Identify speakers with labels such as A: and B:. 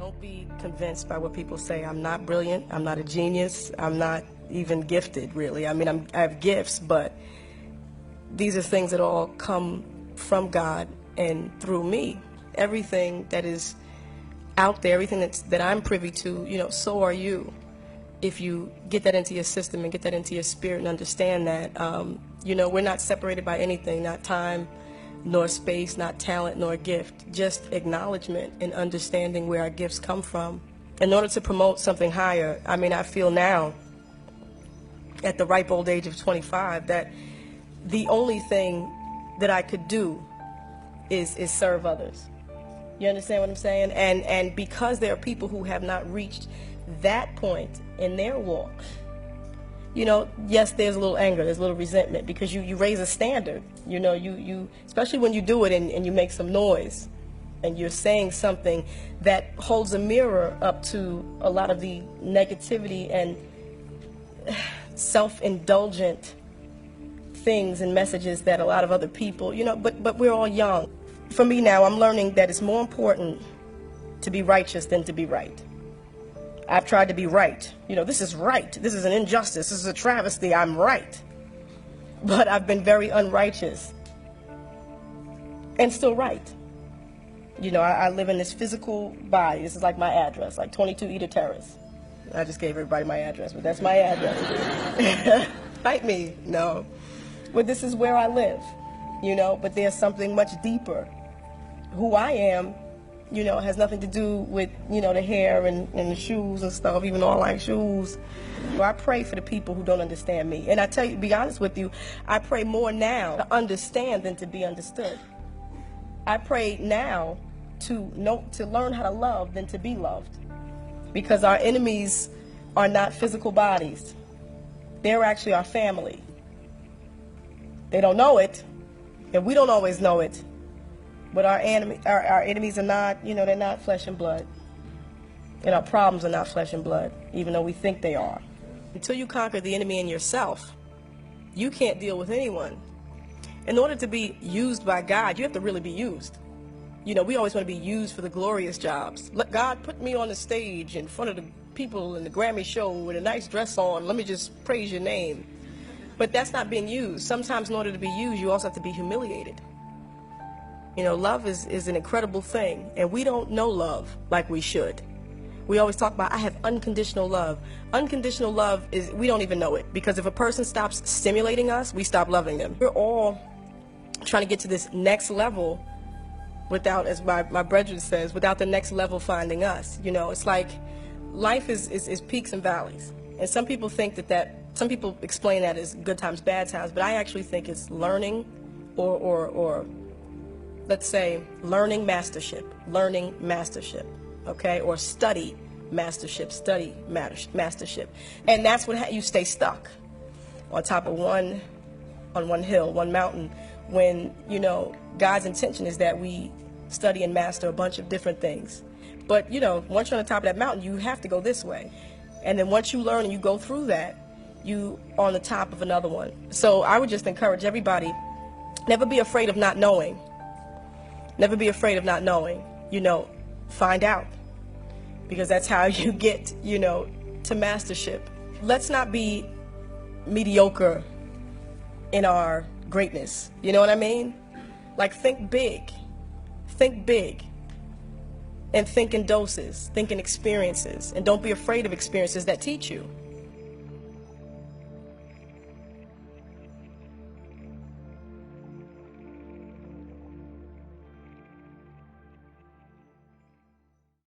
A: Don't be convinced by what people say. I'm not brilliant. I'm not a genius. I'm not even gifted, really. I mean, I have gifts, but these are things that all come from God and through me. Everything that is out there, everything that I'm privy to, so are you. If you get that into your system and get that into your spirit and understand that, we're not separated by anything, not time, nor space, not talent, nor gift, just acknowledgement and understanding where our gifts come from. In order to promote something higher, I feel now, at the ripe old age of 25, that the only thing that I could do is serve others. You understand what I'm saying? And because there are people who have not reached that point in their walk, yes, there's a little anger, there's a little resentment, because you raise a standard. You especially when you do it and you make some noise and you're saying something that holds a mirror up to a lot of the negativity and self-indulgent things and messages that a lot of other people, but we're all young. For me now, I'm learning that it's more important to be righteous than to be right. I've tried to be right. This is right. This is an injustice. This is a travesty. I'm right. But I've been very unrighteous and still right. I live in this physical body. This is like my address, like 22 Eder Terrace. I just gave everybody my address, but that's my address. Fight me. No. But this is where I live, but there's something much deeper. Who I am, has nothing to do with, the hair and the shoes and stuff, even though I like shoes. I pray for the people who don't understand me. And I tell you, to be honest with you, I pray more now to understand than to be understood. I pray now to learn how to love than to be loved. Because our enemies are not physical bodies. They're actually our family. They don't know it, and we don't always know it. But our enemies are not, they're not flesh and blood. And our problems are not flesh and blood, even though we think they are. Until you conquer the enemy in yourself, you can't deal with anyone. In order to be used by God, you have to really be used. We always want to be used for the glorious jobs. Let God put me on the stage in front of the people in the Grammy show with a nice dress on. Let me just praise your name. But that's not being used. Sometimes in order to be used, you also have to be humiliated. Love is an incredible thing, and we don't know love like we should. We always talk about, I have unconditional love. Unconditional love is, we don't even know it, because if a person stops stimulating us, we stop loving them. We're all trying to get to this next level without, as my brethren says, without the next level finding us. It's like life is peaks and valleys. And some people think some people explain that as good times, bad times, but I actually think it's learning or let's say learning mastership, okay? Or study mastership. And that's what you stay stuck on top of one hill, one mountain, when, God's intention is that we study and master a bunch of different things. But, once you're on the top of that mountain, you have to go this way. And then once you learn and you go through that, you are on the top of another one. So I would just encourage everybody, never be afraid of not knowing. Never be afraid of not knowing. Find out. Because that's how you get, to mastership. Let's not be mediocre in our greatness. You know what I mean? Like, think big. Think big. And think in doses. Think in experiences. And don't be afraid of experiences that teach you.